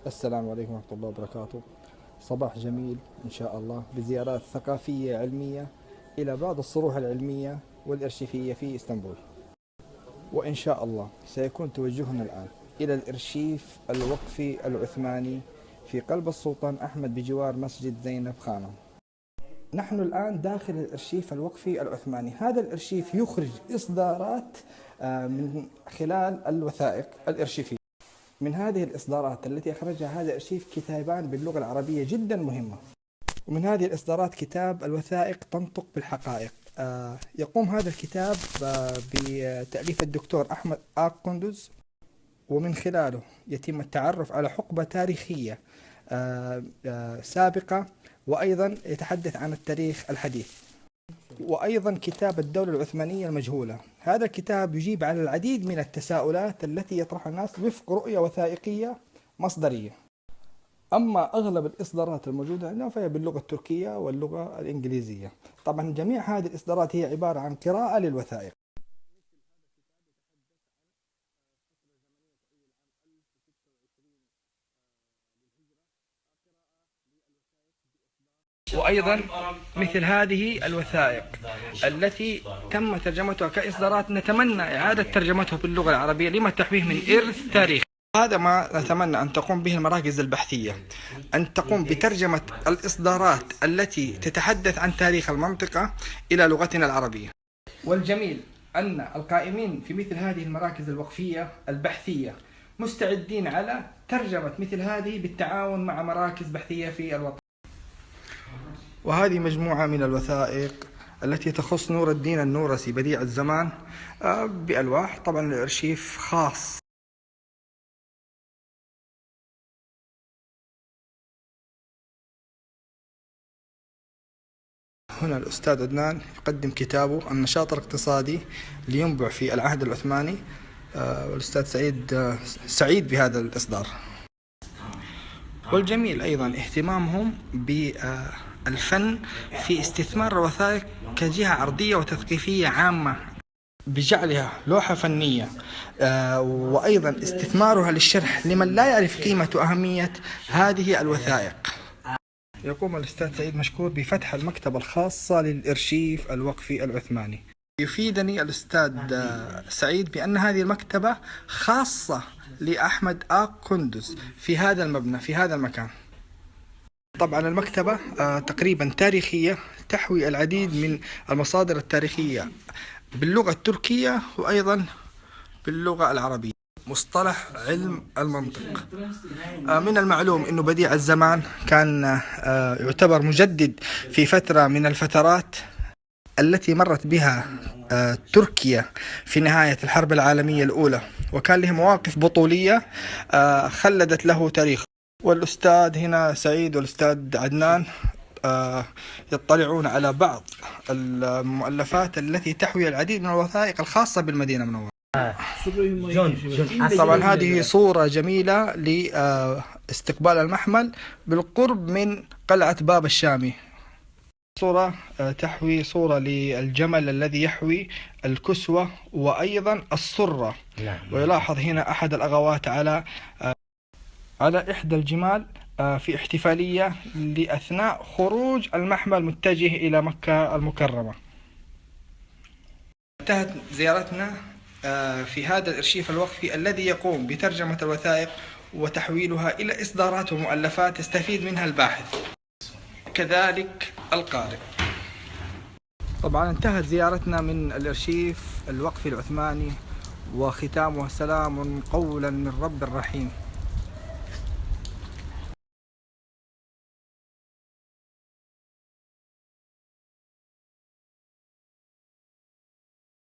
السلام عليكم ورحمة الله وبركاته. صباح جميل إن شاء الله بزيارات ثقافية علمية إلى بعض الصروح العلمية والإرشيفية في إسطنبول. وإن شاء الله سيكون توجهنا الآن إلى الإرشيف الوقفي العثماني في قلب السلطان أحمد بجوار مسجد زينب خانم. نحن الآن داخل الإرشيف الوقفي العثماني. هذا الإرشيف يخرج إصدارات من خلال الوثائق الإرشيفية. من هذه الإصدارات التي أخرجها هذا الأرشيف كتابان باللغة العربية جدا مهمة. ومن هذه الإصدارات كتاب الوثائق تنطق بالحقائق. يقوم هذا الكتاب بتأليف الدكتور أحمد آق قندز، ومن خلاله يتم التعرف على حقبة تاريخية سابقة، وأيضا يتحدث عن التاريخ الحديث. وأيضا كتاب الدولة العثمانية المجهولة. هذا الكتاب يجيب على العديد من التساؤلات التي يطرحها الناس وفق رؤية وثائقية مصدرية. أما أغلب الإصدارات الموجودة عندنا فهي باللغة التركية واللغة الإنجليزية. طبعا جميع هذه الإصدارات هي عبارة عن قراءة للوثائق. وأيضا مثل هذه الوثائق التي تم ترجمتها كإصدارات نتمنى إعادة ترجمته باللغة العربية لما تحويه من إرث تاريخي. هذا ما نتمنى أن تقوم به المراكز البحثية، أن تقوم بترجمة الإصدارات التي تتحدث عن تاريخ المنطقة إلى لغتنا العربية. والجميل أن القائمين في مثل هذه المراكز الوقفية البحثية مستعدين على ترجمة مثل هذه بالتعاون مع مراكز بحثية في الوطن. وهذه مجموعة من الوثائق التي تخص نور الدين النورسي بديع الزمان بألواح. طبعا الأرشيف خاص. هنا الأستاذ عدنان يقدم كتابه النشاط الاقتصادي لينبع في العهد العثماني، والأستاذ سعيد بهذا الإصدار. والجميل أيضا اهتمامهم بالفن في استثمار الوثائق كجهة عرضية وتثقيفية عامة، بجعلها لوحة فنية، وأيضا استثمارها للشرح لمن لا يعرف قيمة وأهمية هذه الوثائق. يقوم الأستاذ سعيد مشكور بفتح المكتبة الخاصة للإرشيف الوقفي العثماني. يفيدني الأستاذ سعيد بأن هذه المكتبة خاصة لأحمد آق قندز في هذا المبنى في هذا المكان. طبعا المكتبة تقريبا تاريخية، تحوي العديد من المصادر التاريخية باللغة التركية وأيضا باللغة العربية. مصطلح علم المنطق. من المعلوم أنه بديع الزمان كان يعتبر مجدد في فترة من الفترات التي مرت بها تركيا في نهاية الحرب العالمية الأولى، وكان له مواقف بطولية خلدت له تاريخ. والأستاذ هنا سعيد والأستاذ عدنان يطلعون على بعض المؤلفات التي تحوي العديد من الوثائق الخاصة بالمدينة المنورة. طبعا هذه صورة جميلة لاستقبال المحمل بالقرب من قلعة باب الشامي. صورة تحوي صورة للجمل الذي يحوي الكسوة وأيضا الصرة. ويلاحظ هنا أحد الأغوات على إحدى الجمال في احتفالية لأثناء خروج المحمل متجه إلى مكة المكرمة. انتهت زيارتنا في هذا الأرشيف الوقفي الذي يقوم بترجمة الوثائق وتحويلها إلى إصدارات ومؤلفات يستفيد منها الباحث كذلك القارئ. طبعا انتهت زيارتنا من الأرشيف الوقفي العثماني، وختامها سلام قولا من رب رحيم.